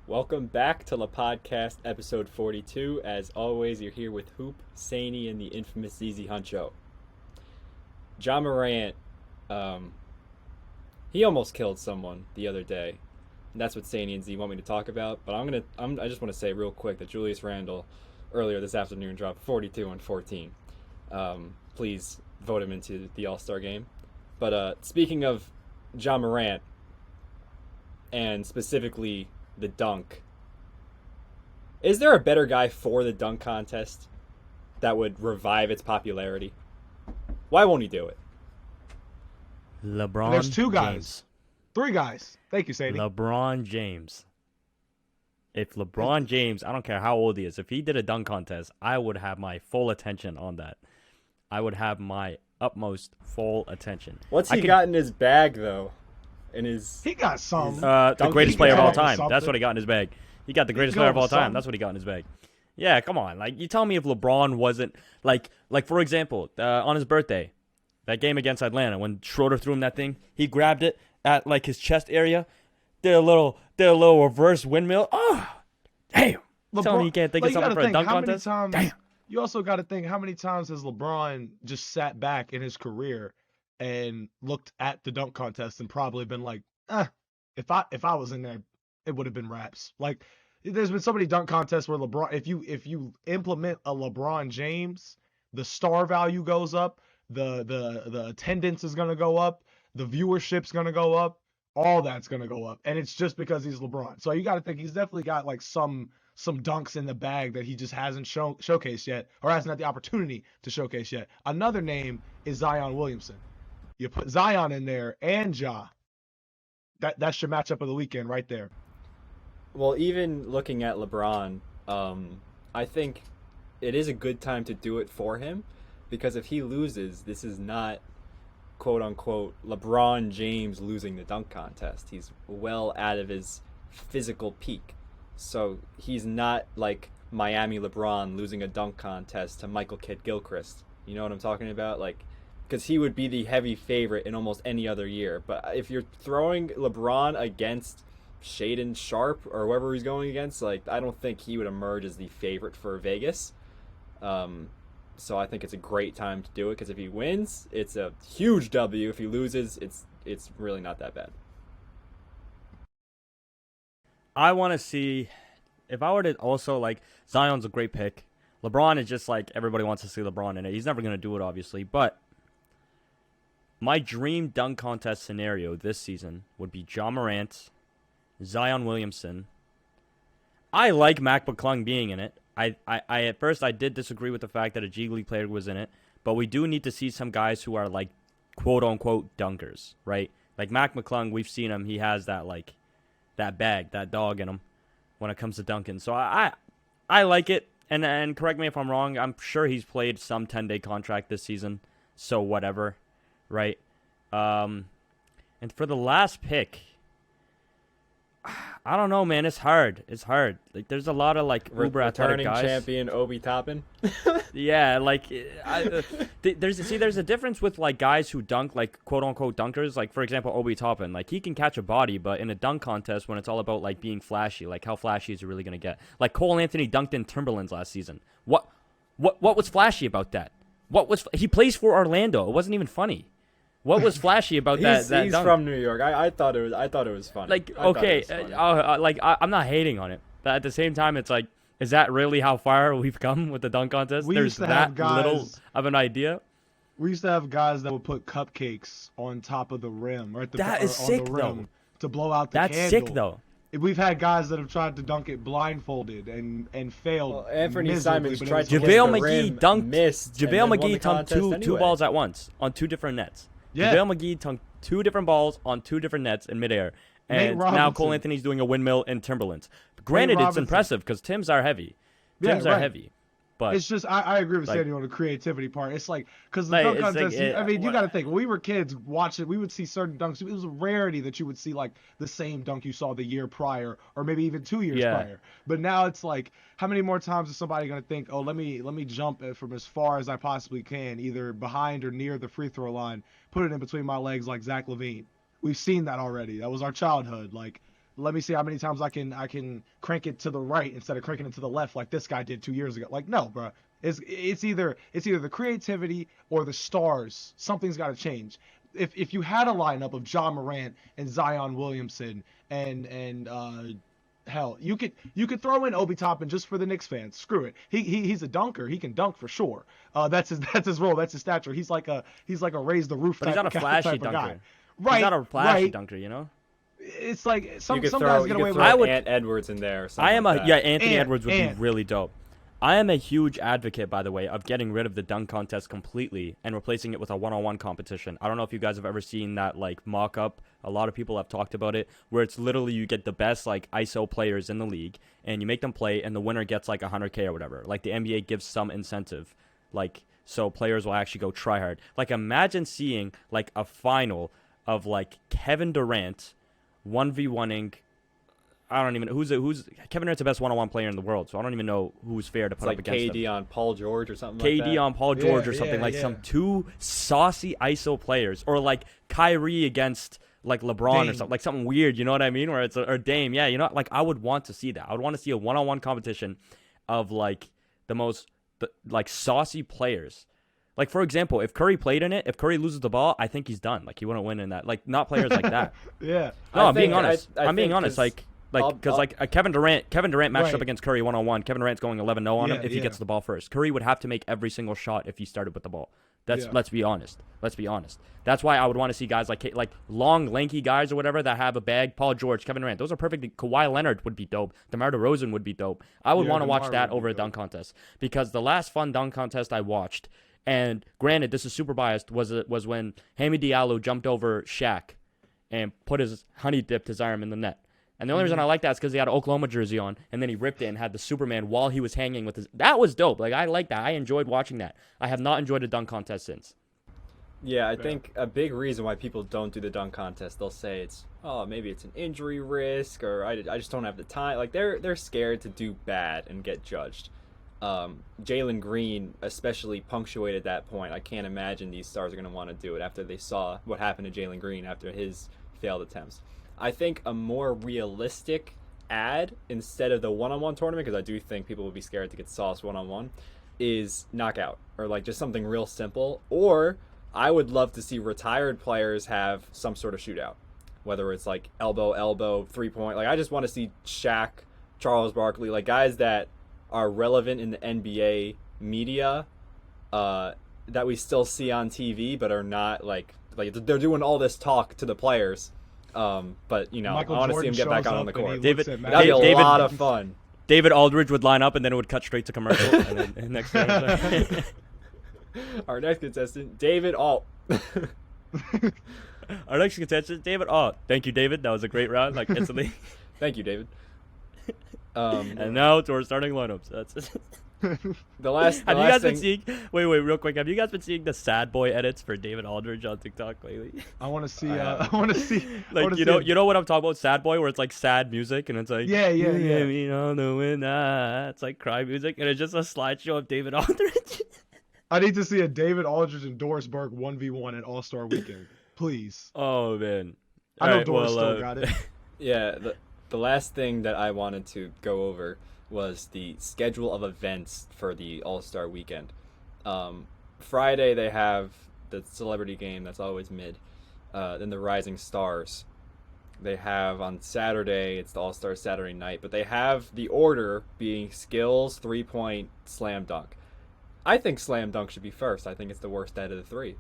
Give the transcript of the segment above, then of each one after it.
Welcome back to Lepodcast episode 42. As always, you're here with Hoop, Saney, and the infamous ZZ Huncho. John Morant, he almost killed someone the other day. And that's what Saney and Z want me to talk about. But I just want to say real quick that Julius Randle earlier this afternoon dropped 42 and 14. Please vote him into the All-Star game. But speaking of John Morant, and specifically the dunk, is there a better guy for the dunk contest that would revive its popularity? Why won't he do it? LeBron. There's two guys. James. Three guys. Thank you, Sadie. LeBron James. If LeBron James, I don't care how old he is, if he did a dunk contest, I would have my full attention on that. I would have my utmost full attention. What's he got in his bag, though? He got some. The greatest player of all time. Something. That's what he got in his bag. He got the greatest player of all time. That's what he got in his bag. Yeah, come on. Like, you tell me if LeBron wasn't like for example, on his birthday, that game against Atlanta when Schroeder threw him that thing, he grabbed it at like his chest area, did a little reverse windmill. Oh, damn! Tell me you can't think of something for a dunk contest. Damn. You also got to think, how many times has LeBron just sat back in his career and looked at the dunk contest and probably been like, if I was in there, it would have been raps. Like, there's been so many dunk contests where LeBron, if you implement a LeBron James, the star value goes up, the attendance is gonna go up, the viewership's gonna go up, all that's gonna go up, and it's just because he's LeBron. So you got to think he's definitely got like some dunks in the bag that he just hasn't showcased yet, or hasn't had the opportunity to showcase yet. Another name is Zion Williamson. You put Zion in there and Ja. That's your matchup of the weekend right there. Well, even looking at LeBron, I think it is a good time to do it for him, because if he loses, this is not quote-unquote LeBron James losing the dunk contest. He's well out of his physical peak. So he's not like Miami LeBron losing a dunk contest to Michael Kidd-Gilchrist. You know what I'm talking about? Like, because he would be the heavy favorite in almost any other year. But if you're throwing LeBron against Shaedon Sharp or whoever he's going against, like, I don't think he would emerge as the favorite for Vegas. So I think it's a great time to do it, because if he wins, it's a huge W. If he loses, it's really not that bad. I want to see, if I were to also, like, Zion's a great pick. LeBron is just like, everybody wants to see LeBron in it. He's never going to do it, obviously. But my dream dunk contest scenario this season would be John Morant, Zion Williamson. I like Mac Mcclung being in it. I at first I did disagree with the fact that a G League player was in it, but we do need to see some guys who are like quote unquote dunkers, right? Like Mac Mcclung, we've seen him. He has that like that bag, that dog in him when it comes to dunking. So I like it. And correct me if I'm wrong. I'm sure he's played some 10-day contract this season, so whatever, right? And for the last pick, I don't know, man. It's hard. Like, there's a lot of like uber athletic guys. Returning champion Obi Toppin. Yeah, like there's a difference with like guys who dunk, like quote unquote dunkers. Like, for example, Obi Toppin. Like, he can catch a body, but in a dunk contest, when it's all about like being flashy, like how flashy is he really gonna get? Like Cole Anthony dunked in Timberlands last season. What was flashy about that? He plays for Orlando? It wasn't even funny. What was flashy about that He's dunk? from New York. I thought it was funny. Like, okay, I'm not hating on it, but at the same time, it's like, is that really how far we've come with the dunk contest? There's that little of an idea. We used to have guys that would put cupcakes on top of the rim, or at the That is on sick, the rim though. to blow out the That's candle. sick, though. We've had guys that have tried to dunk it blindfolded and failed. Well, Anthony miserably, Simons but it tried was to a- get JaVale the McGee rim, dunked. missed, and JaVale then won the McGee dunked contest two anyway. balls at once on two different nets. Yeah. JaVale McGee dunked two different balls on two different nets in midair. And now Robinson. Cole Anthony's doing a windmill in Timberlands. Granted, it's Robinson. impressive because Tims are heavy. Yeah, Tims are right. heavy. But It's just I agree with like- Sandy on the creativity part. It's like, because the Like, dunk it's like contest. it- I mean, you what- got to think. When we were kids watching, we would see certain dunks. It was a rarity that you would see like the same dunk you saw the year prior, or maybe even 2 years Yeah. prior. But now it's like, how many more times is somebody gonna think, oh, let me jump it from as far as I possibly can, either behind or near the free throw line, put it in between my legs like Zach LaVine. We've seen that already. That was our childhood. Like, let me see how many times I can crank it to the right instead of cranking it to the left like this guy did 2 years ago. Like, no, bro. It's either the creativity or the stars. Something's got to change. If you had a lineup of John Morant and Zion Williamson and hell, you could throw in Obi Toppin just for the Knicks fans. Screw it. He's a dunker. He can dunk for sure. That's his role. That's his stature. He's like a raise the roof. But he's not a flashy dunker. Guy. Right. He's not a flashy right. dunker, you know. It's like some you could guys get away with. I would Ant Edwards in there. Or something Anthony Edwards would be really dope. I am a huge advocate, by the way, of getting rid of the dunk contest completely and replacing it with a one-on-one competition. I don't know if you guys have ever seen that like mock-up. A lot of people have talked about it, where it's literally you get the best like ISO players in the league and you make them play, and the winner gets like 100K or whatever. Like the NBA gives some incentive, like so players will actually go try hard. Like imagine seeing like a final of like Kevin Durant 1v1ing. I don't even know who's Kevin Durant's the best one-on-one player in the world, so I don't even know who's fair to put up against him. KD on Paul George or something like that. KD on Paul George or something like some two saucy ISO players, or like Kyrie against like LeBron Dame. or something, like something weird, you know what I mean? Where it's or Dame, yeah, you know, like I would want to see that. I would want to see a one-on-one competition of like the most like saucy players. Like for example, if Curry played in it, if Curry loses the ball, I think he's done. Like he wouldn't win in that. Like not players like that. Yeah. No, I'm being honest. I'm being honest. Like because like Kevin Durant matched up against Curry 1-on-1. Kevin Durant's going 11-0 on him if he gets the ball first. Curry would have to make every single shot if he started with the ball. Let's be honest. That's why I would want to see guys like long, lanky guys or whatever that have a bag. Paul George, Kevin Durant. Those are perfect. Kawhi Leonard would be dope. DeMar DeRozan would be dope. I would want to watch that over a dunk contest, because the last fun dunk contest I watched, and granted this is super biased, was when Hamid Diallo jumped over Shaq and dipped his arm in the net. And the only reason I like that is because he had an Oklahoma jersey on, and then he ripped it and had the Superman while he was hanging with his. That was dope. Like I like that. I enjoyed watching that. I have not enjoyed a dunk contest since. Yeah, I think a big reason why people don't do the dunk contest, they'll say maybe it's an injury risk, or I just don't have the time. Like they're scared to do bad and get judged. Jalen Green especially punctuated that point. I can't imagine these stars are going to want to do it after they saw what happened to Jalen Green after his failed attempts. I think a more realistic ad instead of the one-on-one tournament, because I do think people would be scared to get sauced one-on-one, is knockout, or like just something real simple. Or I would love to see retired players have some sort of shootout, whether it's like elbow, 3-point. Like I just want to see Shaq, Charles Barkley, like guys that are relevant in the NBA media, that we still see on TV, but are not like they're doing all this talk to the players. But you know, Michael I want to see Jordan him get back shows out on the up and court. he looks at That'd be a David- lot of fun. David Aldridge would line up, and then it would cut straight to commercial. And then next time, Our next contestant, David Alt. our next contestant, David. Oh, thank you, David. That was a great round. Like instantly. Thank you, David. And now to our starting lineups. That's. The last. Have you guys been seeing? Wait, real quick. Have you guys been seeing the sad boy edits for David Aldridge on TikTok lately? I want to see. I want to see. Like you know what I'm talking about? Sad boy, where it's like sad music and it's like Yeah. You know the winner. It's like cry music, and it's just a slideshow of David Aldridge. I need to see a David Aldridge and Doris Burke 1v1 at All-Star Weekend, please. Oh man. I know Alright, Doris still got it. Yeah. The last thing that I wanted to go over was the schedule of events for the All-Star Weekend. Friday they have the celebrity game that's always mid. Then the Rising Stars. They have on Saturday, it's the All-Star Saturday night, but they have the order being skills, 3-point, slam dunk. I think slam dunk should be first. I think it's the worst out of the three.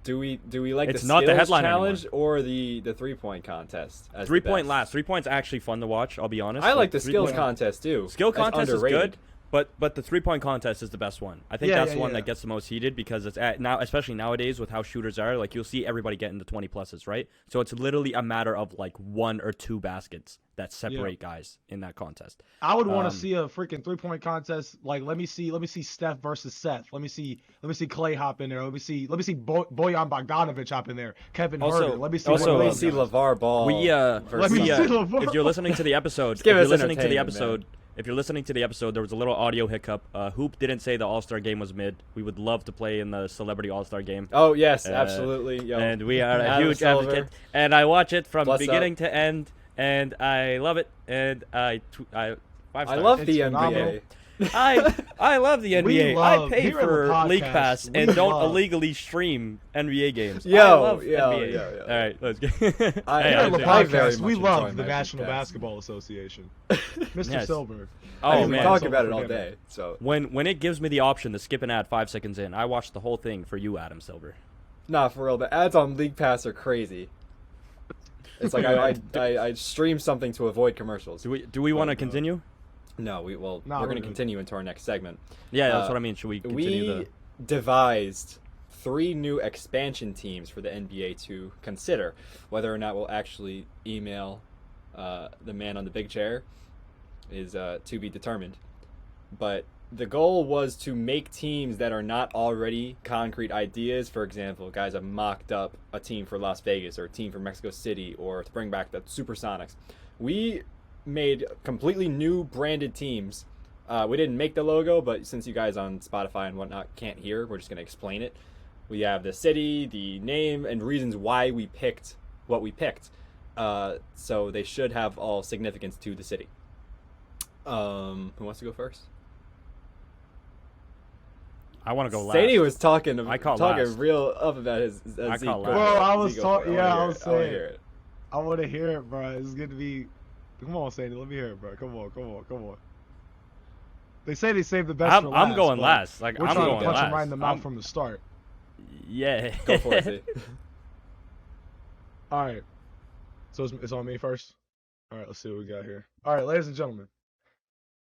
Do we like It's the not the skills headline challenge anymore. or the 3-point contest? As 3-point the best? last. 3-point's actually fun to watch. I'll be honest. I like the 3-point skills contest too. Skill That's contest is underrated. good, but the 3-point contest is the best one. I think that's the one that gets the most heated, because it's now, especially nowadays with how shooters are, like you'll see everybody getting the 20 pluses, right? So it's literally a matter of like 1 or 2 baskets that separate guys in that contest. I would want to see a freaking 3-point contest. Like let me see Steph versus Seth. Let me see Clay hop in there. Let me see Bojan Bogdanovic hop in there. Kevin Also, Herter. Let me see. also one let of me see those guys. LeVar Ball. Let me see LeVar If you're listening to the episode, give if us you're listening to the entertainment, episode, if you're listening to the episode, there was a little audio hiccup. Hoop didn't say the All-Star game was mid. We would love to play in the Celebrity All-Star game. Oh yes, absolutely. Yo. And we are a Adam huge Silver. advocate. And I watch it from Bless beginning up. to end. and I love it. And I 5 I stars. love It's the phenomenal. NBA. I love the NBA. I love- pay here at for Lepodcast, League Pass we and don't love- illegally stream NBA games. I Yo, love yo, NBA. yo, yo. All right, let's go. I- Here Hey, at I do. very Lepodcast, much we enjoy love the my National League Pass. Basketball Association. Mr. Yes. Silver. Oh, I mean, man. we talk So about it all forgive me. day. So When it gives me the option to skip an ad 5 seconds in, I watch the whole thing for you, Adam Silver. nah, for real. The ads on League Pass are crazy. It's like I stream something to avoid commercials. Do we want to no. continue? No, Nah, we're we're going to good. continue into our next segment. Yeah, that's Uh, what I mean. Should we continue We devised 3 new expansion teams for the NBA to consider. Whether or not we'll actually email the man on the big chair is to be determined. But the goal was to make teams that are not already concrete ideas. For example, guys have mocked up a team for Las Vegas or a team for Mexico City, or to bring back the Supersonics. We made completely new branded teams. We didn't make the logo, but since you guys on Spotify and whatnot can't hear, we're just going to explain it. We have the city, the name, and reasons why we picked what we picked. So they should have all significance to the city. Who wants to go first? I want to go last. Sadie was talking I call last. real up about his I Zeke. call Go last. for Bro, it. I was Zeke, go for talking- it. yeah, wanna I hear was it. wanna saying. hear it. I want to hear it, bro. It's going to be... Come on, Sadie. Let me hear it, bro. Come on. They say they saved the best for last. I'm going but last. Like We're I'm trying going to punch last. him right in the mouth I'm- from the start. Yeah. Go for it, Zeke. All right. So it's on me first? All right, let's see what we got here. All right, ladies and gentlemen.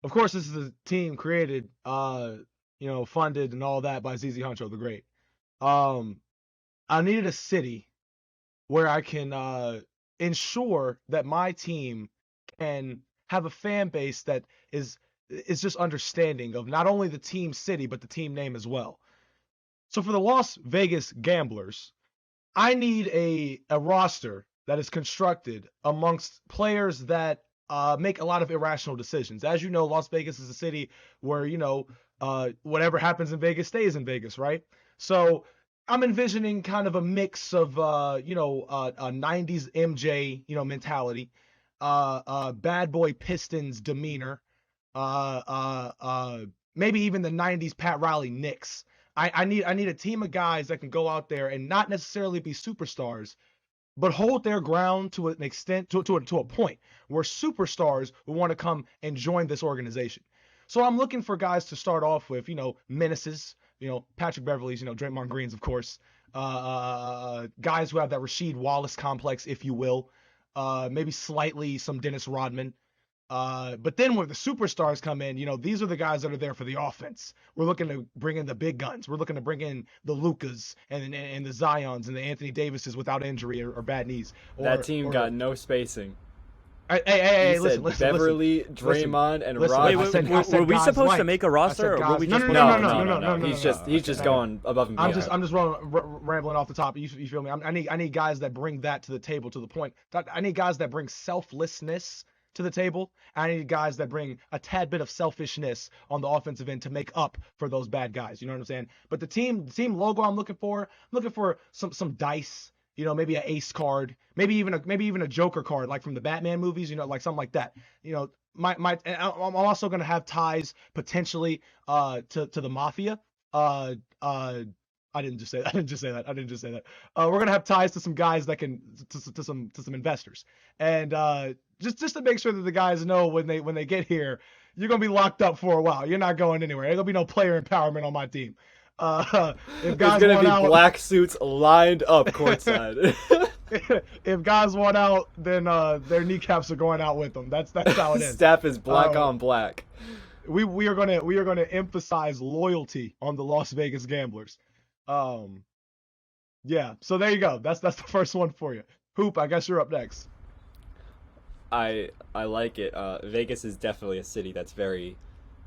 Of course, this is a team created, funded and all that by ZZ Huncho the Great. I needed a city where I can ensure that my team can have a fan base that is just understanding of not only the team city but the team name as well. So for the Las Vegas Gamblers, I need a roster that is constructed amongst players that make a lot of irrational decisions. As you know, Las Vegas is a city where, whatever happens in Vegas stays in Vegas, right? So I'm envisioning kind of a mix of, a 90s MJ, mentality, bad boy Pistons demeanor, maybe even the 90s Pat Riley Knicks. I need a team of guys that can go out there and not necessarily be superstars, but hold their ground to an extent, to a point where superstars will want to come and join this organization. So I'm looking for guys to start off with, menaces, Patrick Beverley's, Draymond Green's, of course, guys who have that Rasheed Wallace complex, if you will, maybe slightly some Dennis Rodman. But then when the superstars come in, these are the guys that are there for the offense. We're looking to bring in the big guns. We're looking to bring in the Lukas and the Zions and the Anthony Davises without injury or bad knees. That team got no spacing. Hey, You listen, said Beverly, Draymond, and listen. Rodman. Wait, I said were we guys supposed to like- make a I roster, said or were guys- we no, just no, supposed no, to- no, no, no, He's no, just no. going above and beyond. I'm just rambling off the top. You feel me? I need guys that bring that to the table, to the point. I need guys that bring selflessness to the table. I need guys that bring a tad bit of selfishness on the offensive end to make up for those bad guys. You know what I'm saying? But the team logo I'm looking for some dice. Maybe an ace card, maybe even a Joker card, like from the Batman movies. Like something like that. I'm also gonna have ties potentially to the mafia. I didn't just say that. We're gonna have ties to some guys that can to some investors, and just to make sure that the guys know when they get here, you're gonna be locked up for a while. You're not going anywhere. There's gonna be no player empowerment on my team. If There's guys gonna want be out, black suits lined up courtside. if guys want out, then their kneecaps are going out with them. That's how it is. Staff is black on black. We are gonna emphasize loyalty on the Las Vegas Gamblers. Yeah. So there you go. That's the first one for you. Hoop, I guess you're up next. I like it. Vegas is definitely a city that's very,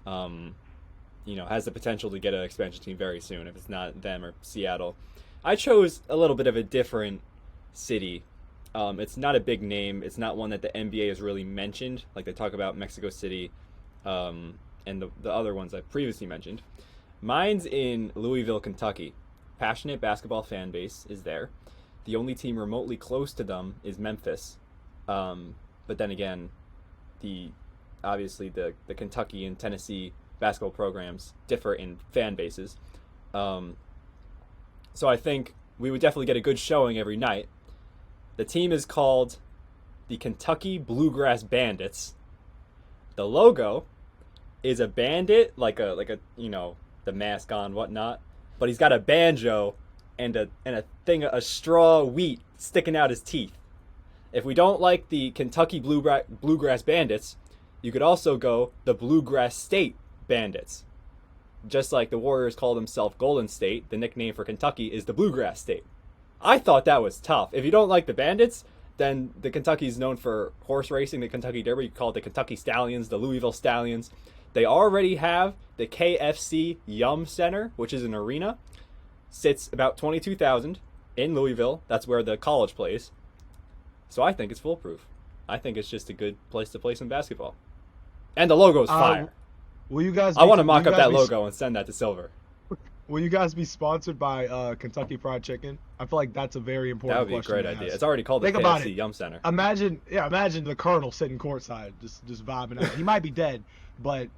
has the potential to get an expansion team very soon if it's not them or Seattle. I chose a little bit of a different city. It's not a big name. It's not one that the NBA has really mentioned. Like they talk about Mexico City, and the other ones I previously mentioned. Mine's in Louisville, Kentucky. Passionate basketball fan base is there. The only team remotely close to them is Memphis. But then again, obviously the Kentucky and Tennessee basketball programs differ in fan bases. So I think we would definitely get a good showing every night. The team is called the Kentucky Bluegrass Bandits. The logo is a bandit, like a the mask on, whatnot, but he's got a banjo and a straw wheat sticking out his teeth. If we don't like the Kentucky Bluegrass Bandits, you could also go the Bluegrass State Bandits. Just like the Warriors call themselves Golden State, the nickname for Kentucky is the Bluegrass State. I thought that was tough. If you don't like the Bandits, then the Kentucky is known for horse racing, the Kentucky Derby. You call it the Kentucky Stallions, the Louisville Stallions. They already have the KFC Yum Center, which is an arena. Sits about 22,000 in Louisville. That's where the college plays. So I think it's foolproof. I think it's just a good place to play some basketball. And the logo's fire. Will you guys? I want to mock up that logo and send that to Silver. Will you guys be sponsored by Kentucky Fried Chicken? I feel like that's a very important question. That would be a great idea. It's already called the KFC Yum Center. Imagine the Colonel sitting courtside, just vibing out. He might be dead, but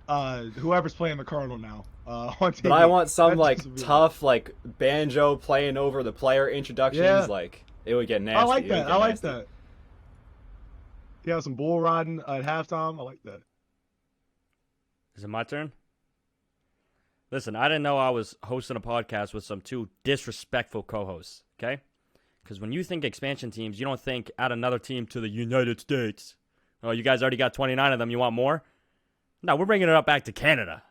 whoever's playing the Colonel now on TV. But I want some tough banjo playing over the player introductions. Yeah. It would get nasty. I like that. I like that. Yeah, some bull riding at halftime. I like that. Is it my turn? Listen, I didn't know I was hosting a podcast with some two disrespectful co-hosts, okay? Because when you think expansion teams, you don't think add another team to the United States. Oh, you guys already got 29 of them. You want more? No, we're bringing it up back to Canada.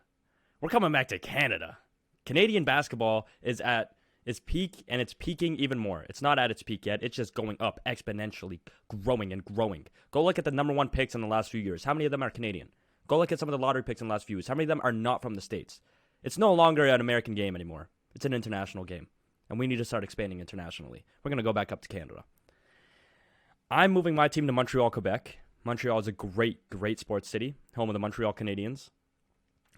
We're coming back to Canada. Canadian basketball is at its peak, and it's peaking even more. It's not at its peak yet. It's just going up exponentially, growing and growing. Go look at the number one picks in the last few years. How many of them are Canadian? Go look at some of the lottery picks in the last few years. How many of them are not from the States? It's no longer an American game anymore. It's an international game. And we need to start expanding internationally. We're going to go back up to Canada. I'm moving my team to Montreal, Quebec. Montreal is a great, great sports city, home of the Montreal Canadiens.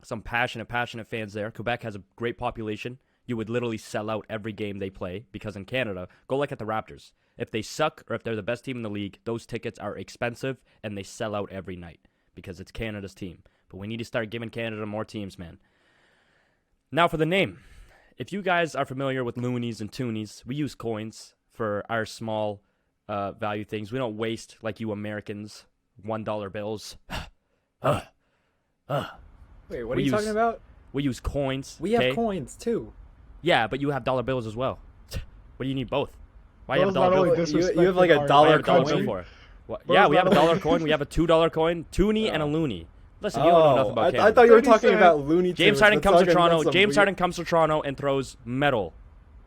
Some passionate fans there. Quebec has a great population. You would literally sell out every game they play because in Canada, go look at the Raptors. If they suck or if they're the best team in the league, those tickets are expensive and they sell out every night because it's Canada's team. But we need to start giving Canada more teams, man. Now for the name. If you guys are familiar with loonies and toonies, we use coins for our small value things. We don't waste like you Americans, $1 bills. Wait, what are you talking about? We use coins. We have coins too. Yeah, but you have dollar bills as well. What do you need both? Why do you have a dollar bill? You have like a dollar coin? Yeah, we have a dollar coin. We have a $2 coin, toonie, and a loony. Listen, you don't know nothing about Canada. I thought you were talking about Looney Tunes. James Harden comes to Toronto and throws metal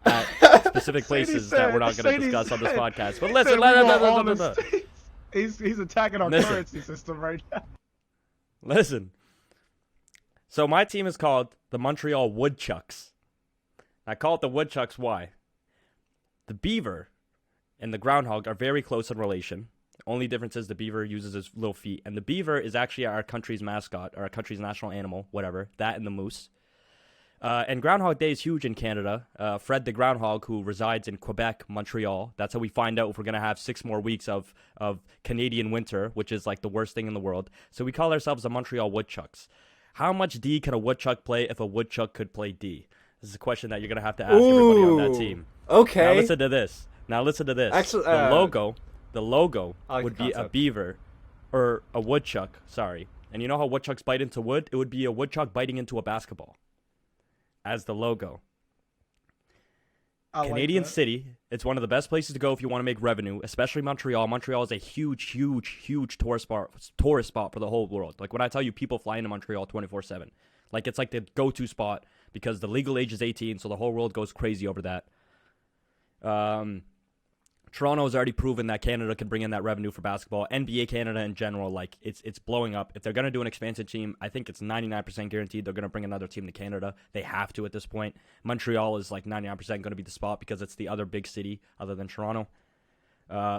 at specific places that we're not going to discuss on this podcast. But listen, he's attacking our currency system right now. Listen. So my team is called the Montreal Woodchucks. I call it the Woodchucks. Why? The beaver and the groundhog are very close in relation. Only difference is the beaver uses his little feet. And the beaver is actually our country's mascot, or our country's national animal, whatever. That and the moose. And Groundhog Day is huge in Canada. Fred the Groundhog, who resides in Quebec, Montreal. That's how we find out if we're going to have 6 more weeks of Canadian winter, which is like the worst thing in the world. So we call ourselves the Montreal Woodchucks. How much D can a woodchuck play if a woodchuck could play D? This is a question that you're going to have to ask everybody on that team. Okay. Now listen to this. Actually, the logo like would be a beaver or a woodchuck, sorry. And you know how woodchucks bite into wood? It would be a woodchuck biting into a basketball as the logo. Canadian City, it's one of the best places to go if you want to make revenue, especially Montreal. Montreal is a huge tourist spot for the whole world. Like when I tell you people fly into Montreal 24/7. Like it's like the go-to spot because the legal age is 18, so the whole world goes crazy over that. Toronto has already proven that Canada can bring in that revenue for basketball. NBA Canada in general, like it's blowing up. If they're going to do an expansion team, I think it's 99% guaranteed they're going to bring another team to Canada. They have to at this point. Montreal is like 99% going to be the spot because it's the other big city other than Toronto.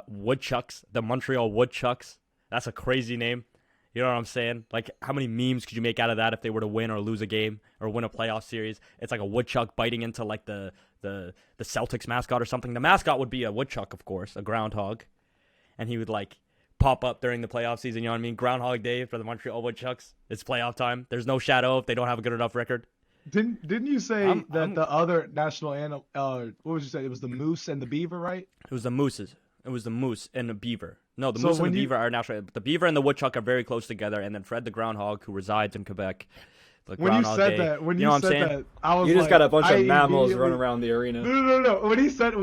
Woodchucks, the Montreal Woodchucks. That's a crazy name. You know what I'm saying? Like, how many memes could you make out of that if they were to win or lose a game or win a playoff series? It's like a woodchuck biting into like the Celtics mascot or something. The mascot would be a woodchuck, of course, a groundhog, and he would like pop up during the playoff season. You know what I mean? Groundhog Day for the Montreal Woodchucks. It's playoff time. There's no shadow if they don't have a good enough record. Didn't you say the other national animal? What would you say? It was the moose and the beaver, right? It was the mooses. It was the moose and the beaver. No, the So moose and when the you- beaver are national. The beaver and the woodchuck are very close together, and then Fred the groundhog, who resides in Quebec. The When you Groundhog said Day. that, when you you know what I'm said saying? that, I was You just like, got a bunch I of mammals immediately- running around the arena. No. When he said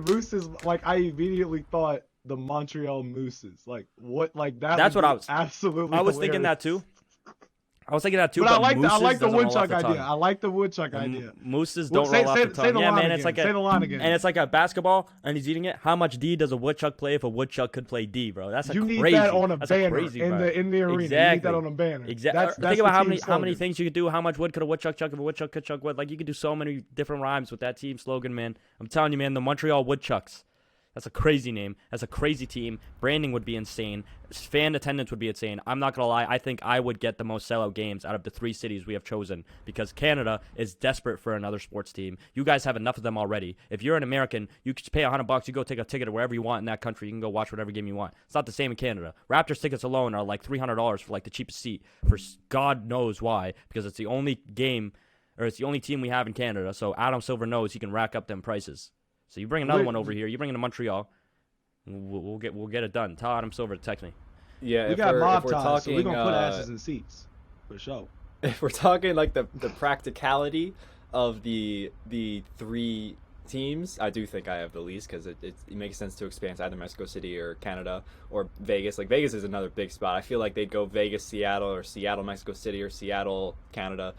mooses, like I immediately thought the Montreal Mooses. Like what? Like that. That's would what be I was- absolutely. I was thinking that hilarious. too. I was thinking that too. But I like mooses the doesn't roll off woodchuck the tongue. idea. I like the woodchuck idea. Mooses Well, don't roll off the say tongue. the Yeah, line man, again. it's like Say the line again. and it's like a basketball, and he's eating it. How much D does a woodchuck play if a woodchuck could play D, bro? That's You need crazy. that on a That's banner crazy, in bro. the arena. You need Exactly. that on a banner. Exactly. That's Think the about team how many slogan. things you could do. How much wood could a woodchuck chuck if a woodchuck could chuck wood? Like you could do so many different rhymes with that team slogan, man. I'm telling you, man. The Montreal Woodchucks. That's a crazy name. That's a crazy team. Branding would be insane. Fan attendance would be insane. I'm not going to lie. I think I would get the most sellout games out of the 3 cities we have chosen because Canada is desperate for another sports team. You guys have enough of them already. If you're an American, you can pay $100. You go take a ticket to wherever you want in that country. You can go watch whatever game you want. It's not the same in Canada. Raptors tickets alone are like $300 for like the cheapest seat for God knows why because it's the only game or it's the only team we have in Canada. So Adam Silver knows he can rack up them prices. So you bring another one over here. You bring it to Montreal. We'll get it done. Tell Adam Silver to text me. Yeah, We if got we're, mob if we're ties, talking, so we're gonna put asses in seats for sure. if we're talking like the practicality of the 3 teams, I do think I have the least because it makes sense to expand to either Mexico City or Canada or Vegas. Like Vegas is another big spot. I feel like they'd go Vegas, Seattle, or Seattle, Mexico City, or Seattle, Canada.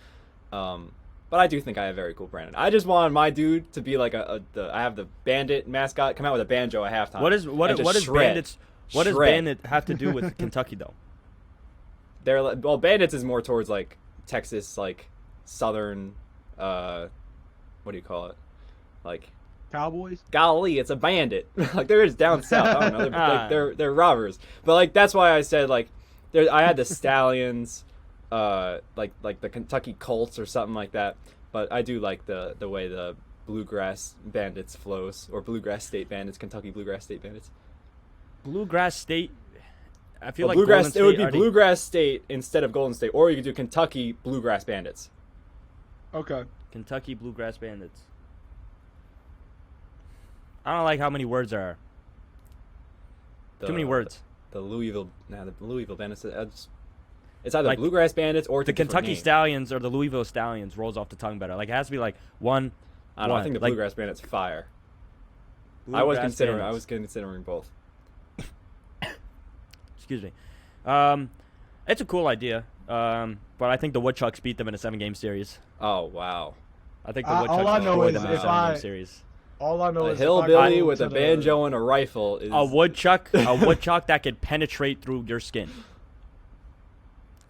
But I do think I have very cool Brandon. I just want my dude to be like I have the Bandit mascot come out with a banjo at halftime. What does Bandits? What does Shred. Bandit have to do with Kentucky though? They're well, Bandits is more towards like Texas, like southern. What do you call it? Like Cowboys. golly, it's a bandit. Like there is down south. I don't know. They're robbers. But like that's why I said like I had the Stallions, like the Kentucky Colts or something like that. But I do like the way the Bluegrass Bandits flows, or Bluegrass State Bandits, Kentucky Bluegrass State Bandits. Bluegrass State. I feel like Bluegrass. Golden State It would be already- Bluegrass State instead of Golden State, or you could do Kentucky Bluegrass Bandits. Okay. Kentucky Bluegrass Bandits. I don't like how many words there are. Too many words. The Louisville Bandits. It's either Like, Bluegrass Bandits or The a different Kentucky name. Stallions or the Louisville Stallions rolls off the tongue better. Like it has to be like one. I don't know. I think the like, Bluegrass Bandits fire. I was Bluegrass considering. I Bandits. was considering both. Excuse me. It's a cool idea. But I think the Woodchucks beat them in a 7-game series. Oh wow! I think the All Woodchucks I know destroy is them in a if 7-game I- series. All I know A is if I hillbilly go with to a the- banjo and a rifle is A woodchuck that could penetrate through your skin.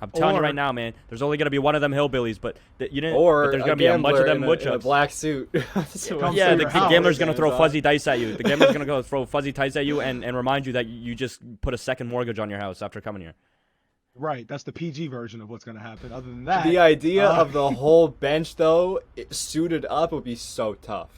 I'm telling you Or- right now, man. There's only gonna be one of them hillbillies, but you didn't. or but there's a gonna be a bunch gambler of them in a woodchucks. black suit. So Comes Yeah, to the your house. gambler's gonna throw Hands fuzzy dice at you. The gambler's gonna go throw fuzzy dice at you and remind you that you just put a second mortgage on your house after coming here. Right. That's the PG version of what's gonna happen. Other than that, The idea of the whole bench, though, suited up would be so tough.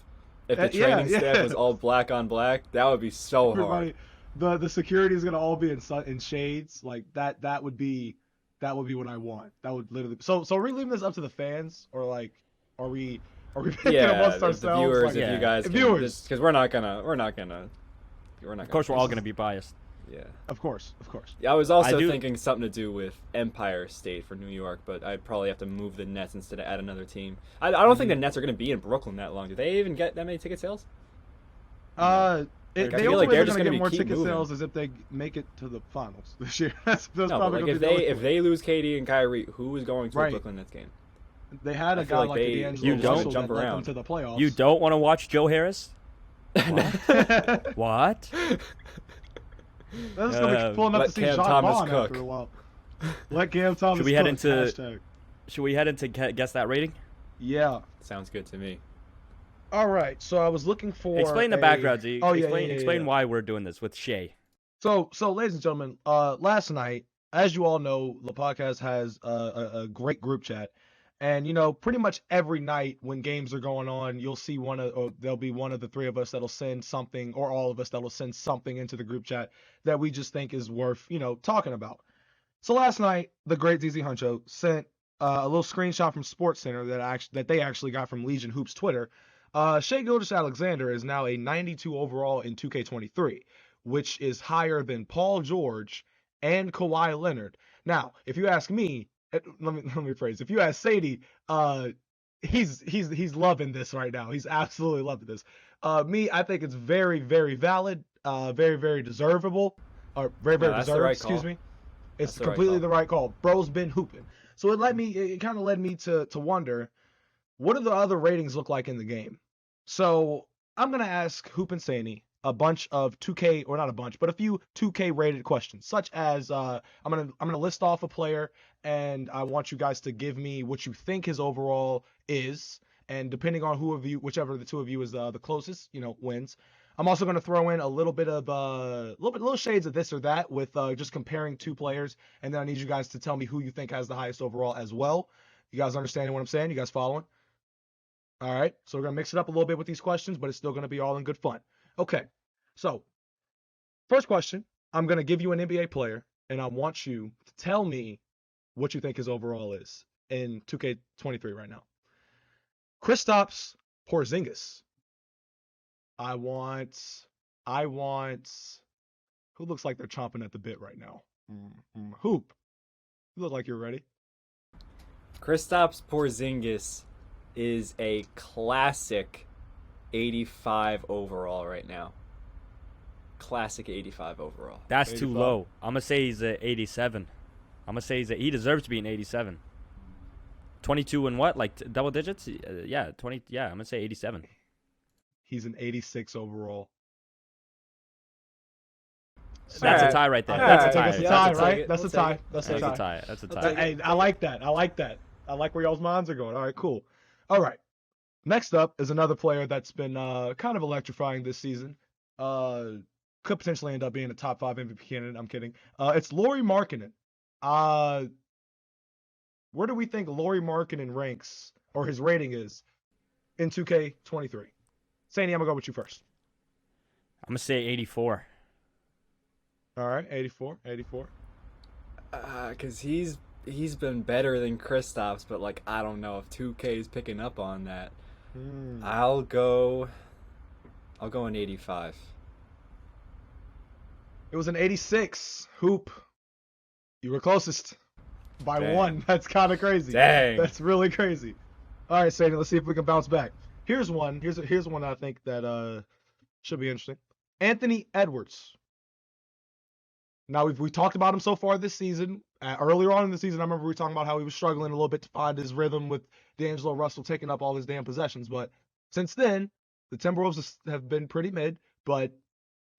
If the Yeah, training yeah. staff was all black on black, that would be so hard. everybody, the security is gonna all be in shades. Like that. That would be what I want. That would literally. So are we leaving this up to the fans, or like, are we picking Yeah, amongst the ourselves? viewers, Like, if Yeah. you guys, Viewers. because we're not gonna. Of course, we're all gonna be biased. Yeah. Of course. Yeah, I was also I do- thinking something to do with Empire State for New York, but I'd probably have to move the Nets instead of add another team. I don't think the Nets are going to be in Brooklyn that long. Do they even get that many ticket sales? They feel like ultimately they're are just gonna gonna get more keep ticket moving. sales as if they make it to the finals this year. That's No, but probably like gonna if be the only if way. they lose KD and Kyrie, who is going to a Right. Brooklyn Nets game? They had I a feel guy like like they- D'Angelo you don't Russell jump that led them around. to the playoffs. You don't want to watch Joe Harris? What? That's gonna be pulling up let to see Cam Jacques Thomas Vaughn cook. after a while. Let Cam Thomas. Should we head cook, into- hashtag. Should we head into guess that rating? Yeah. Sounds good to me. All right. So I was looking for. Explain the background, Z. Oh yeah. Explain why we're doing this with Shay. So, ladies and gentlemen, last night, as you all know, Lepodcast has a great group chat, And pretty much every night when games are going on, you'll see there'll be one of the three of us that'll send something, or all of us that'll send something into the group chat that we just think is worth, talking about. So last night, the great ZZ Huncho sent a little screenshot from SportsCenter that they actually got from Legion Hoops Twitter. Shai Gilgeous-Alexander is now a 92 overall in 2K23, which is higher than Paul George and Kawhi Leonard. Now, if you ask me, let me rephrase. If you ask Sadie, he's loving this right now. He's absolutely loving this. Me, I think it's very, very valid, very, very deservable, or very, very deserved. Right, excuse me. It's That's completely the right call. Bro's been hooping. So it kind of led me to wonder, what do the other ratings look like in the game? So I'm gonna ask Hoop and Saney a bunch of 2K, or not a bunch, but a few 2K rated questions, such as I'm gonna list off a player, and I want you guys to give me what you think his overall is, and depending on whichever of the two of you is the closest, wins. I'm also going to throw in a little bit of little shades of this or that with just comparing two players, and then I need you guys to tell me who you think has the highest overall as well. You guys understanding what I'm saying? You guys following? All right, so we're going to mix it up a little bit with these questions, but it's still going to be all in good fun. Okay, so first question, I'm going to give you an NBA player, and I want you to tell me what you think his overall is in 2K23 right now. Kristaps Porzingis. I want, who looks like they're chomping at the bit right now? Hoop. You look like you're ready. Kristaps Porzingis is a classic 85 overall right now. Classic 85 overall. That's 85. too low. I'm going to say he's an 87. I'm going to say he deserves to be an 87. 22 and what? Like double digits? Yeah, 20. Yeah, I'm going to say 87. He's an 86 overall. That's a tie right there. Right. That's a tie. That's a tie, right? That's a tie. That's a tie. That's a tie. Hey, I like that. I like where y'all's minds are going. All right, cool. All right. Next up is another player that's been kind of electrifying this season. Could potentially end up being a top 5 MVP candidate. I'm kidding. It's Lauri Markkanen. Where do we think Lauri Markkanen ranks, or his rating is, in 2K23? Sandy, I'm going to go with you first. I'm going to say 84. All right, 84. Because he's been better than Kristaps, but I don't know if 2K is picking up on that. I'll go an 85. It was an 86. Hoop. You were closest by Dang. 1. That's kind of crazy. Dang. That's really crazy. All right, Sandy, let's see if we can bounce back. Here's one. Here's one I think that should be interesting. Anthony Edwards. Now we talked about him so far this season. Earlier on in the season, I remember we were talking about how he was struggling a little bit to find his rhythm with D'Angelo Russell taking up all his damn possessions. But since then, the Timberwolves have been pretty mid. But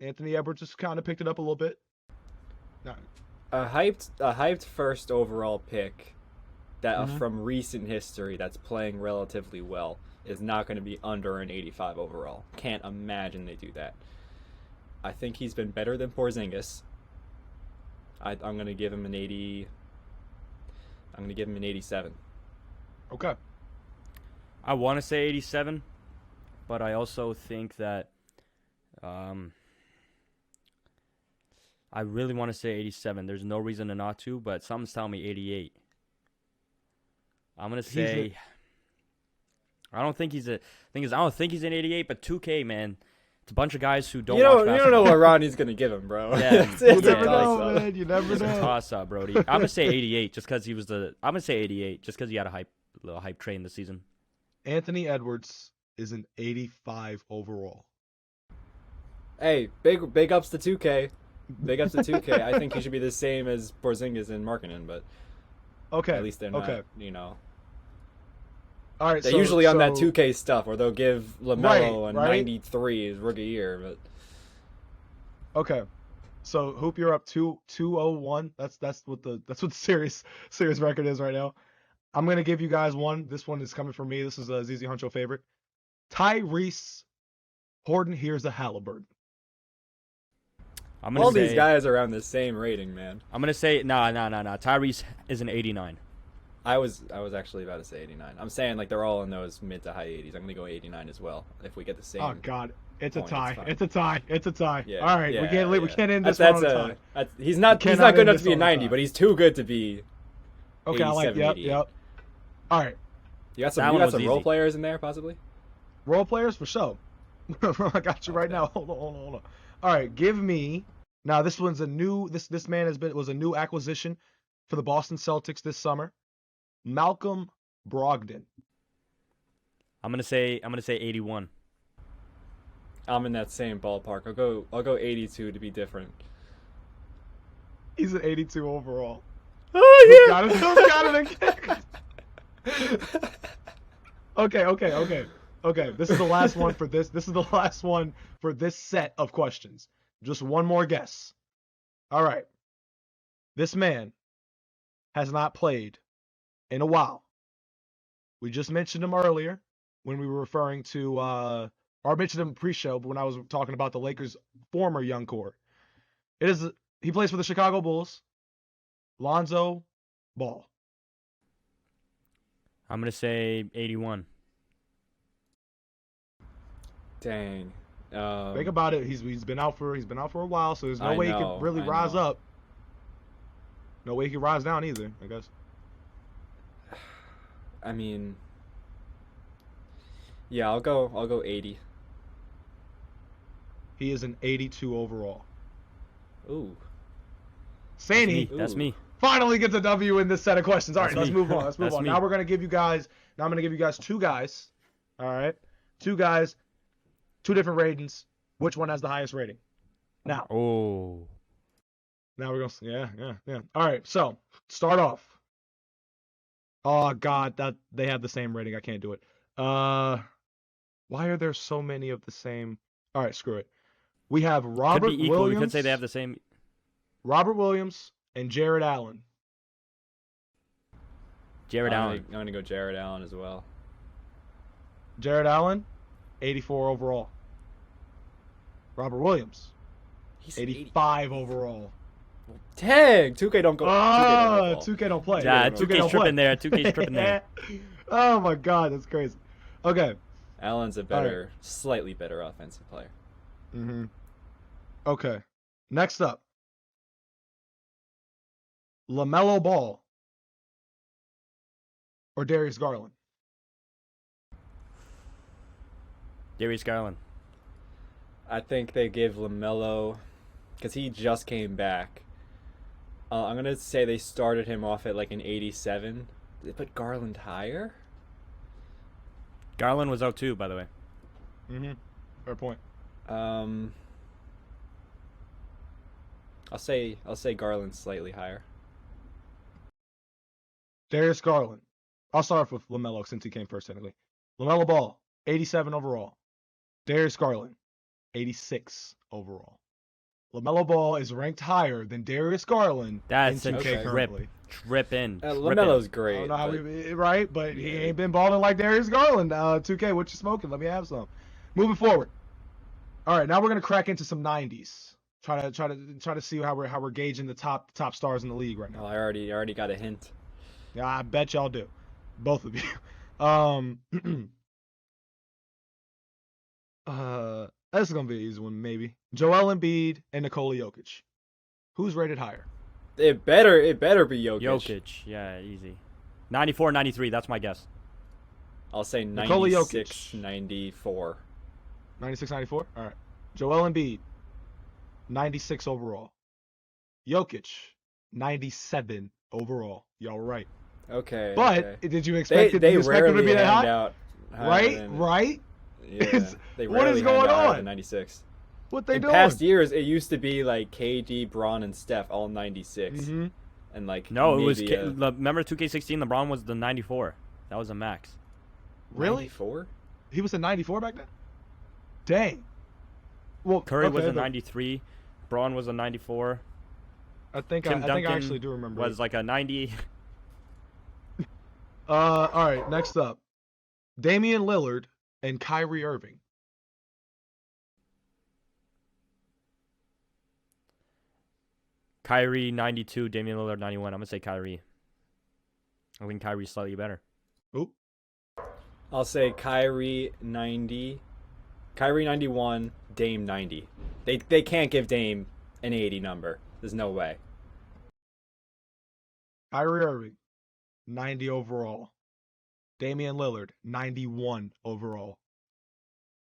Anthony Edwards just kind of picked it up a little bit. A hyped first overall pick that from recent history that's playing relatively well is not going to be under an 85 overall. Can't imagine they do that. I think he's been better than Porzingis. I'm going to give him an 80. I'm going to give him an 87. Okay. I want to say 87, but I also think that I really want to say 87. There's no reason to not to, but something's telling me 88. I'm going to say I don't think he's I don't think he's an 88, but 2K, man. It's a bunch of guys who don't watch basketball. You don't know what Ronnie's going to give him, bro. Yeah, You never know, man. You never It's a know. toss-up, Brody. I'm going to say 88 just because he was I'm going to say 88 just because he had a little hype train this season. Anthony Edwards is an 85 overall. Hey, big ups to 2K. Big ups to 2K. I think he should be the same as Porzingis and Markkanen, but Okay. at least they're not, All right. They're so, usually on that so- 2K stuff, where they'll give LaMelo a Right. 93 his rookie year. But Okay. So Hoop, you're up 2-0-1. That's what the serious record is right now. I'm gonna give you guys one. This one is coming from me. This is a ZZ Huncho favorite. Tyrese Horton here's a Halliburton. I'm gonna all say, these guys are around the same rating, man. I'm going to say, no. Tyrese is an 89. I was actually about to say 89. I'm saying like they're all in those mid to high 80s. I'm gonna go 89 as well. If we get the same. Oh God, it's a point, tie. fine. It's a tie. It's a tie. Yeah. All right, yeah, we yeah. can't end this That's one on a tie. he's We not cannot good end enough this to be a on a 90, tie. but he's too good to be. Okay, I like 87, 88. yep. All right, You got That some one was role easy. players in there possibly. role players for sure. I got you right Okay. now. Hold on. All right, give me now. This one's a new. This man was a new acquisition for the Boston Celtics this summer. Malcolm Brogdon. I'm gonna say 81. I'm in that same ballpark. I'll go 82 to be different. He's an 82 overall. Oh Got it again. Okay. This is the last one for this. This is the last one for this set of questions. Just one more guess. All right. This man has not played in a while. We just mentioned him earlier when we were referring to, or I mentioned him pre-show, but when I was talking about the Lakers' former young core. He plays for the Chicago Bulls. Lonzo Ball. I'm gonna say 81. Dang. Think about it. He's been out for a while, so there's no way he could really I rise know. up. No way he could rise down either, I guess. I mean, yeah, I'll go 80. He is an 82 overall. Ooh. Sandy That's me. finally gets a W in this set of questions. All right, That's let's me. move on. Let's move That's on. me. Now I'm gonna give you guys two guys. All right, two guys, two different ratings. Which one has the highest rating? Now Oh. we're gonna yeah. All right, so start off. Oh God, that they have the same rating. I can't do it. Why are there so many of the same? All right, screw it. We have Robert Could be equal. Williams. We could say they have the same. Robert Williams and Jared Allen. Jared Allen. I'm gonna go Jared Allen as well. Jared Allen, 84 overall. Robert Williams, He's 85 overall. Dang, 2K don't go. 2K don't Ah, have ball. 2K don't play. Yeah, 2K 2K's don't play. tripping there. 2K's tripping there. Oh my God, that's crazy. Okay. Allen's a slightly better offensive player. Mm-hmm. Okay. Next up, LaMelo Ball or Darius Garland. Darius Garland. I think they give LaMelo, because he just came back. I'm gonna say they started him off at like an 87. Did they put Garland higher? Garland was out too, by the way. Mm-hmm. Fair point. I'll say Garland slightly higher. Darius Garland. I'll start off with LaMelo since he came first, technically. LaMelo Ball, 87 overall. Darius Garland, 86 overall. LaMelo Ball is ranked higher than Darius Garland That's in a 2K Okay. currently. Tripping. LaMelo's I great. don't know how but- right, but he Yeah. ain't been balling like Darius Garland. 2K, what you smoking? Let me have some. Moving forward. All right, now we're gonna crack into some 90s. Try to see how we're gauging the top stars in the league right now. Oh, I already got a hint. Yeah, I bet y'all do, both of you. This is gonna be an easy one, maybe. Joel Embiid and Nikola Jokic. Who's rated higher? It better be Jokic. Jokic. Yeah, easy. 94, 93. That's my guess. I'll say Nikola 96, Jokic. 94. 96, 94? All right. Joel Embiid, 96 overall. Jokic, 97 overall. Y'all right. Okay. But okay. did you expect it? They you expect him to rarely be that hand high? out higher Right? than- Right? Yeah. It's- They what is rarely going hand out higher on? than 96. What they In doing? past years, it used to be like KD, Braun, and Steph all 96, Mm-hmm. and like No, it was. maybe Remember 2K16? LeBron was the 94. That was a max. Really? 94. He was a 94 back then? Dang. Well, Curry was okay, a 93. Braun was a 94. I think Tim I Duncan actually do remember. was it. like a 90. All right, next up. Damian Lillard and Kyrie Irving. Kyrie 92. Damian Lillard 91. I'm gonna say Kyrie. I think Kyrie's slightly better. Oop. I'll say Kyrie 90, Kyrie 91, Dame 90. They can't give Dame an 80 number. There's no way. Kyrie Irving, 90 overall. Damian Lillard, 91 overall.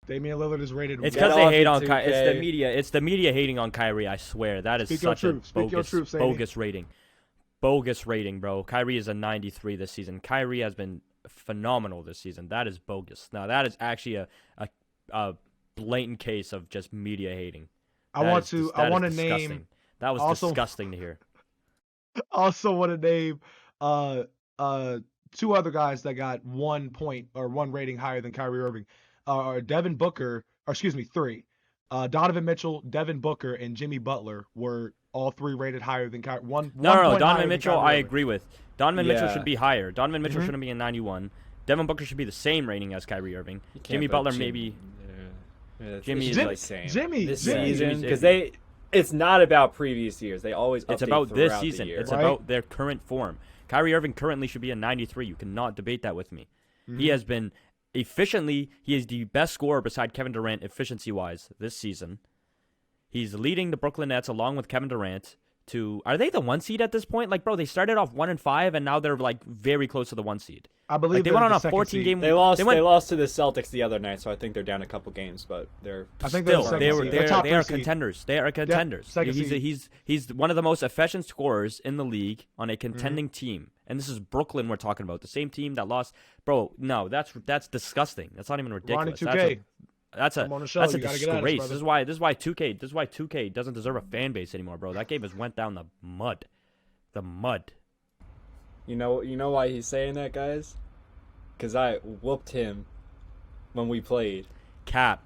Damian Lillard is rated. It's Get because they off hate the on Kyrie. It's the 2K. media. It's the media hating on Kyrie. I swear that is Speak your such a truth. Speak your bogus, truth, Sadie. bogus rating. Bogus rating, bro. Kyrie is a 93 this season. Kyrie has been phenomenal this season. That is bogus. Now that is actually a blatant case of just media hating. I want to disgusting. name. That was also- disgusting to hear. Also want to name two other guys that got 1 point or 1 rating higher than Kyrie Irving. Devin Booker, or excuse me, 3. Donovan Mitchell, Devin Booker, and Jimmy Butler were all 3 rated higher than Kyrie. No, point higher Donovan than Mitchell, Kyrie I Irving. agree with. Donovan Mitchell Yeah. should be higher. Donovan Mitchell Mhm. shouldn't be a 91. Devin Booker should be the same rating as Kyrie Irving. You can't Jimmy put Butler Jim- maybe. Yeah, Jimmy it's is the like- same. Jimmy, this Jimmy. season Jimmy's because iffy. it's not about previous years. They always It's update about this throughout the season. year. It's Right. about their current form. Kyrie Irving currently should be a 93. You cannot debate that with me. He has been efficiently. He is the best scorer beside Kevin Durant efficiency-wise this season. He's leading the Brooklyn Nets along with Kevin Durant to. Are they the 1 seed at this point? Like, bro, they started off 1-5 and now they're like very close to the 1 seed. I believe Like, they they're went on the a second 14 seed. game. They lost. They They, went- lost to the Celtics the other night, so I think they're down a couple games, but they're I think they're the Still, second they were seed. they They're top are 3 seed. contenders. They are contenders. second he's seed. he's one of the most efficient scorers in the league on a Mm-hmm. contending team. And this is Brooklyn we're talking about, the same team that lost. Bro, no, that's disgusting. That's not even Ronnie ridiculous. 2K. That's a Come on the show. that's a You gotta get at us, disgrace. brother. This is why 2K doesn't deserve a fan base anymore, bro. That game has went down the mud. The mud. You know why he's saying that, guys? Because I whooped him when we played. Cap.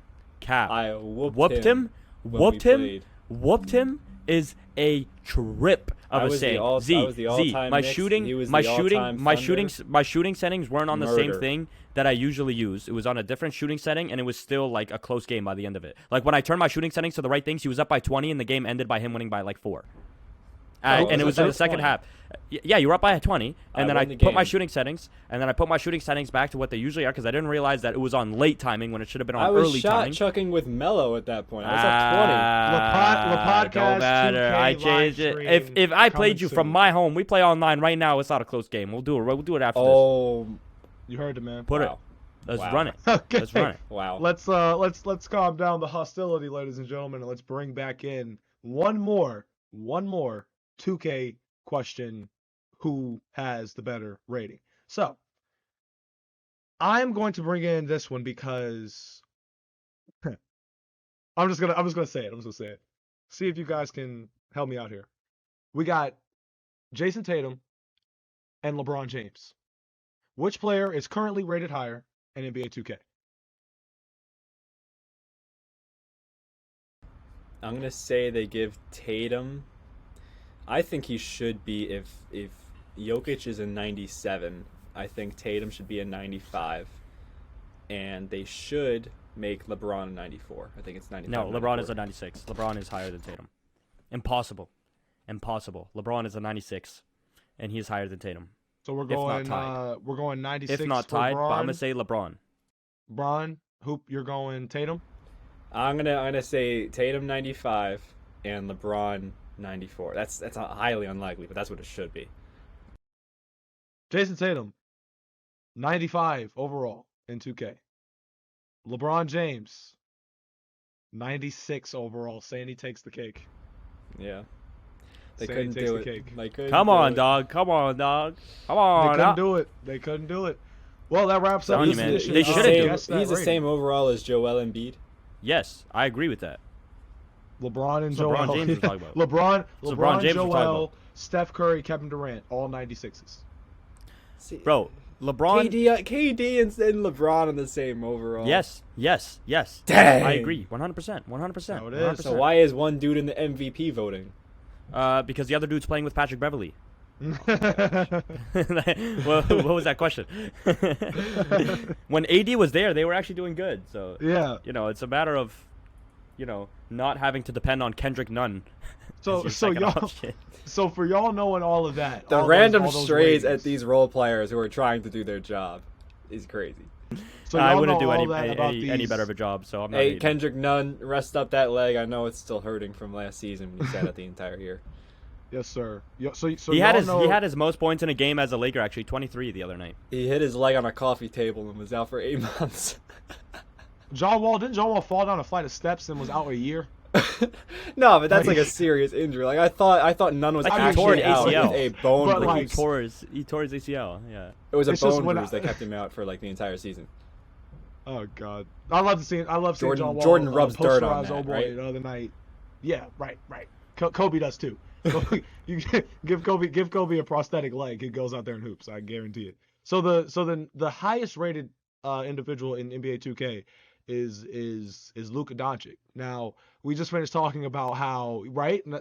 I Whooped him. when Whooped we him. played. Whooped him is a trip of I a was the saying. all- Z, I was the Z, all-time my Knicks, shooting, he was my the shooting, all-time my Thunder. shooting, my shooting settings weren't on the same Murder. thing that I usually use. It was on a different shooting setting, and it was still like a close game by the end of it. Like when I turned my shooting settings to the right things, he was up by 20, and the game ended by him winning by like 4. Oh, And it so was in the that's second 20. half. Yeah, you were up by 20, and then I won the put my game. shooting settings, back to what they usually are because I didn't realize that it was on late timing when it should have been on I was early shot timing. chucking with Mello at that point. I was up 20. Lepodcast Don't matter. 2K I changed live it. stream If I coming played you from soon. my home, we play online right now. It's not a close game. We'll do it. We'll do it after this. Oh, You heard it, man. Put wow. it. Let's Wow. run it. Okay. Let's run it. Wow. Let's calm down the hostility, ladies and gentlemen, and let's bring back in one more 2K question: who has the better rating? So, I'm going to bring in this one because I'm just gonna say it. See if you guys can help me out here. We got Jason Tatum and LeBron James. Which player is currently rated higher in NBA 2K? I'm gonna say they give Tatum. I think he should be if Jokic is a 97. I think Tatum should be a 95, and they should make LeBron a 94. I think it's 95. No, LeBron is 94. a 96. LeBron is higher than Tatum. Impossible. LeBron is a 96, and he is higher than Tatum. So we're If not going tied. we're going 96 If not for tied, but I'm LeBron. gonna say LeBron. Bron, Hoop, you're going Tatum? I'm gonna say Tatum 95 and LeBron 94. That's highly unlikely, but that's what it should be. Jason Tatum, 95 overall in 2K. LeBron James, 96 overall. Sandy takes the cake. Yeah. They Sandy couldn't takes do the it. cake. They couldn't Come do on, it. dog. Come on, dog. Come They on. couldn't now. do it. They couldn't do it. Well, that wraps up Telling this you, man. edition They of should've do it. Guess That He's the Rating. same overall as Joel Embiid. Yes, I agree with that. LeBron and It's Joel. LeBron James we're talking about. LeBron, It's LeBron James we're talking Joel, about. Steph Curry, Kevin Durant, all 96s. See, Bro, LeBron. KD and LeBron in the same overall. Yes. Dang. I agree. 100%. 100%. So it is. So why is one dude in the MVP voting? Because the other dude's playing with Patrick Beverly. Well, what was that question? When AD was there, they were actually doing good. So Yeah. it's a matter of, not having to depend on Kendrick Nunn. So as your second y'all, option. so for y'all knowing all of that, The all random those strays ratings, at these role players who are trying to do their job is crazy. So I y'all wouldn't know do all that about any these- better of a job, so I'm not Hey, hating. Kendrick Nunn, rest up that leg. I know it's still hurting from last season when he sat out the entire year. Yes, sir. So he y'all had know, his most points in a game as a Laker, actually, 23 the other night. He hit his leg on a coffee table and was out for 8 months. Didn't John Wall fall down a flight of steps and was out a year? No, but that's like a serious injury. Like I thought Nunn was Like, he actually tore an out with ACL. a bone But, bruise. like- He tore his ACL, yeah. It was a It's just bone when bruise I- that kept him out for like the entire season. Oh God, I love seeing John Wall. Jordan rubs dirt on posterize that, old boy right? the other night. Yeah, right. Kobe does too. You give Kobe a prosthetic leg, he goes out there and hoops. I guarantee it. So the highest rated individual in NBA 2K is Luka Doncic. Now we just finished talking about how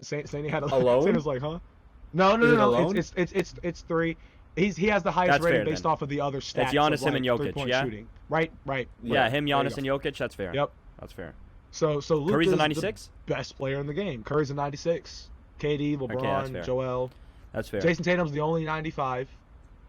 Sandy had Alone? Sandy was like, huh? No. Is it alone? It's 3. He has the highest That's rating fair, based then. off of the other stats. It's Giannis, of, him, and like, Jokic, three-point yeah? shooting. Right. Yeah, him, There you Giannis, go. and Jokic, that's fair. Yep. That's fair. So Luka's Curry's a the 96? best player in the game. Curry's a 96. KD, that's LeBron, fair. Joel. That's fair. Jason Tatum's the only 95.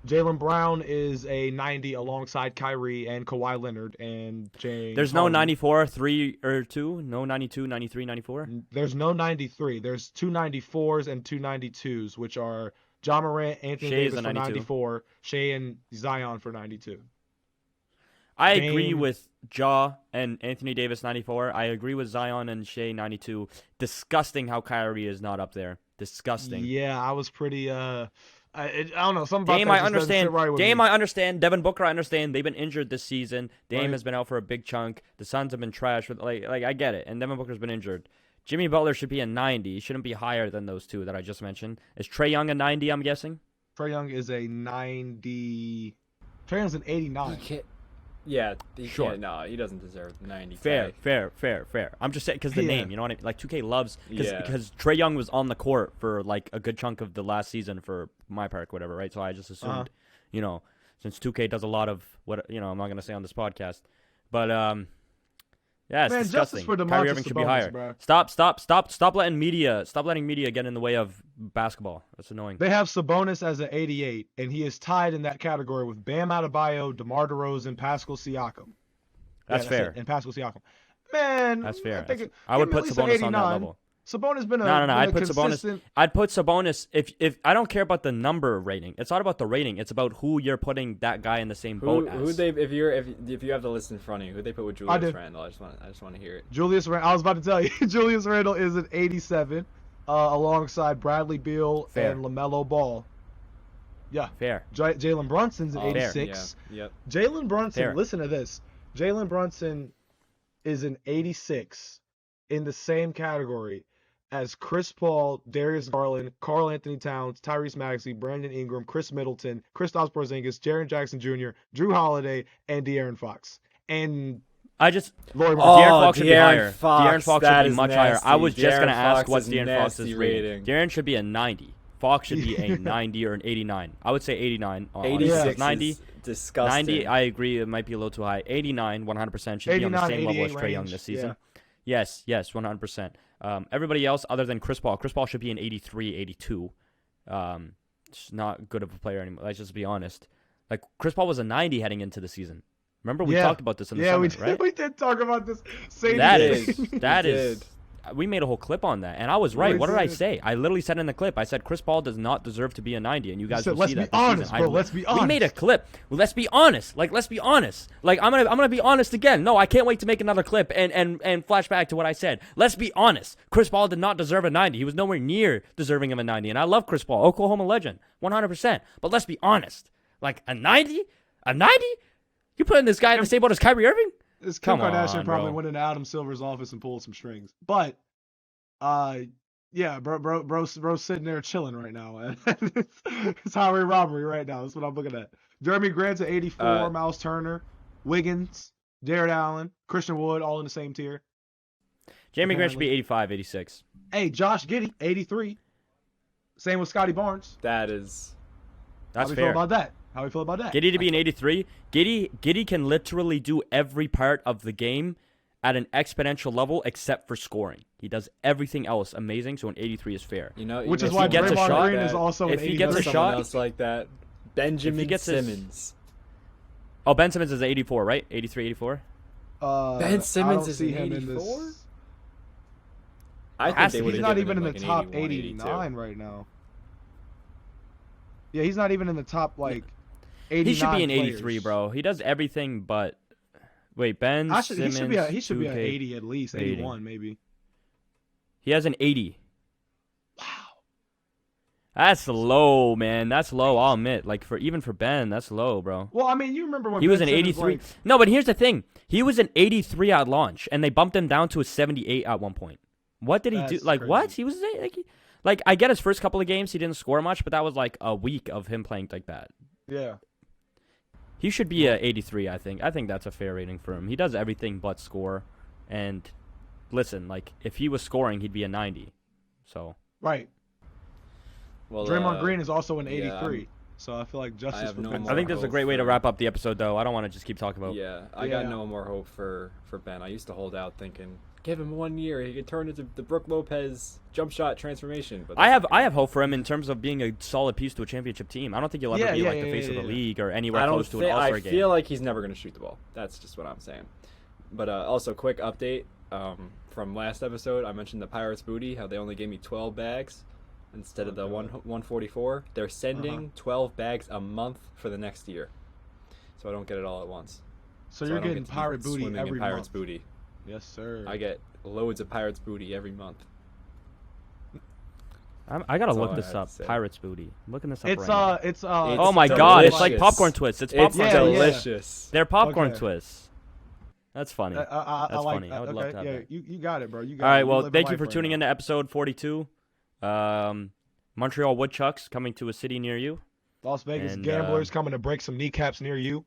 Jaylen Brown is a 90 alongside Kyrie and Kawhi Leonard and James There's no Harden. 94, 3 or 2? No 92, 93, 94? There's no 93. There's two 94s and two 92s, which are John Morant, Anthony Shea is Davis a for 92. 94, Shea and Zion for 92. I agree Dame- with Ja and Anthony Davis 94. I agree with Zion and Shea 92. Disgusting how Kyrie is not up there. Disgusting. Yeah, I was pretty I don't know, something about Dame, that I just doesn't understand. sit right with Dame, me. I understand. Devin Booker, I understand. They've been injured this season. Dame Right. has been out for a big chunk. The Suns have been trash. Like I get it. And Devin Booker's been injured. Jimmy Butler should be a 90. He shouldn't be higher than those two that I just mentioned. Is Trae Young a 90? I'm guessing. Trae Young is a 90. Trae Young's an 89. He can't. Yeah, he Sure. can't. No, he doesn't deserve 90. Fair. I'm just saying because the Yeah. name, you know what I mean? Like 2K loves Yeah. because Trae Young was on the court for like a good chunk of the last season for my part, whatever, right? So I just assumed, since 2K does a lot of what I'm not gonna say on this podcast, but yeah, it's Man, justice disgusting. for Kyrie Domantas Irving should be Sabonis, higher. bro. Stop letting media get in the way of basketball. That's annoying. They have Sabonis as an 88, and he is tied in that category with Bam Adebayo, DeMar DeRozan, Pascal Siakam. That's fair. it, and Pascal Siakam. Man, That's fair. I would give him put at least an Sabonis on that 89. level. Sabonis been a No. been I'd a put consistent... Sabonis. I'd put Sabonis if I don't care about the number rating. It's not about the rating. It's about who you're putting that guy in the same boat Who as. they if you have the list in front of you, who they put with I Julius did. Randle? I just want to hear it. Julius Randle, I was about to tell you, Julius Randle is an 87, alongside Bradley Beal Fair. and LaMelo Ball. Yeah. Fair. Jalen Brunson's an Oh, fair. 86. Yeah. Yep. Jalen Brunson, Fair. listen to this. Jalen Brunson is an 86 in the same category as Chris Paul, Darius Garland, Karl Anthony Towns, Tyrese Maxey, Brandon Ingram, Chris Middleton, Kristaps Porzingis, Jaren Jackson Jr., Drew Holiday, and De'Aaron Fox. And I just Laurie Oh, Markkanen. De'Aaron Fox should be De'Aaron higher. Fox, De'Aaron Fox that should be is much higher. I was nasty. just gonna De'Aaron ask Fox what's is De'Aaron Fox's nasty rating. rating. De'Aaron should be a 90. Fox should be a 90 or an 89. I would say 89. 86 90. is disgusting. 90, I agree. It might be a little too high. 89, 100% should be on the 89, same level as 88 Trae Young range, this season. Yes, 100%. Everybody else other than Chris Paul should be an 83, 82. It's not good of a player anymore. Let's just be honest. Like Chris Paul was a 90 heading into the season. Remember we talked about this in the summer, we did, right? we did talk about this. Same That day. is we made a whole clip on that, and I was right. We What did I did. say? I literally said in the clip, I said Chris Paul does not deserve to be a 90, and you guys said, will let's see be that this honest, season. bro. Let's be honest. We made a clip. Well, let's be honest. Let's be honest. I'm gonna be honest again. No, I can't wait to make another clip and flash back to what I said. Let's be honest. Chris Paul did not deserve a 90. He was nowhere near deserving of a 90, and I love Chris Paul, Oklahoma legend, 100%. But let's be honest. Like a 90, a 90. You putting this guy in the same boat as Kyrie Irving? This Kim Come Kardashian on, probably bro. went into Adam Silver's office and pulled some strings. But, yeah, bro's sitting there chilling right now. It's highway robbery right now. That's what I'm looking at. Jeremy Grant's at 84, Miles Turner, Wiggins, Jared Allen, Christian Wood, all in the same tier. Jamie Grant should be 85, 86. Hey, Josh Giddey, 83. Same with Scotty Barnes. That's That's How we fair. feel about that? How we feel about that? Giddy to be an 83. Giddy can literally do every part of the game at an exponential level except for scoring. He does everything else amazing, so an 83 is fair. Which is if why he gets a Draymond shot- Green is also an if he 83. gets a Someone shot- else like that. Benjamin gets his- Simmons. Oh, Ben Simmons is 84, right? 83, 84? Ben Simmons I don't is see an him in 84? this. I Has think to they be. would He's have not given even in him the like top an 81, 89 right now. Yeah, he's not even in the top, like, 89 He should be an 83, players. bro. He does everything but... Wait, Ben Simmons, he should be an 2K. 80 at least, 80. 81 maybe. He has an 80. Wow. That's low, man. That's low, I'll admit. Like, even for Ben, that's low, bro. Well, I mean, you remember when He was Ben an Simmons, 83. like, No, but here's the thing. He was an 83 at launch, and they bumped him down to a 78 at one point. What did he do? That's Like, what? crazy. He was like, I get his first couple of games, he didn't score much, but that was like a week of him playing like that. yeah. He should be a 83, I think. I think that's a fair rating for him. He does everything but score. And listen, like, if he was scoring, he'd be a 90. So, Right. Well, Draymond Green is also an yeah, 83. So I feel like justice have for no Ben more I think this is a hope great way to for- wrap up the episode, though. I don't want to just keep talking about. Yeah, I got Yeah. no more hope for Ben. I used to hold out thinking, give him 1 year, he could turn into the Brook Lopez jump shot transformation. But I have hope for him in terms of being a solid piece to a championship team. I don't think he'll ever Yeah, be yeah, like the yeah, face yeah, of the yeah. league or anywhere I don't close to an think All-Star I game. feel like he's never going to shoot the ball. That's just what I'm saying. But also, quick update from last episode. I mentioned the Pirates booty, how they only gave me 12 bags instead of the 144. They're sending 12 bags a month for the next year, so I don't get it all at once. So I you're don't getting get to be pirate booty swimming every in Pirates month. booty. Yes, sir. I get loads of Pirates booty every month. I gotta That's look all I this had to up. say. Pirates booty. I'm looking this up It's right now. it's Oh my god, it's like delicious. popcorn twists. It's It's popcorn Yeah, twists. yeah. delicious. They're popcorn Okay. twists. That's funny. I That's like funny. that. I would Okay, love to have yeah, that. you got it, bro. You got All it. right, You well, living thank you life for right tuning now. into episode 42. Montreal Woodchucks coming to a city near you. Las Vegas and, gamblers coming to break some kneecaps near you.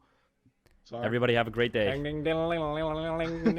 Sorry. Everybody have a great day. Ding, ding, ding, ding, ding, ding, ding, ding.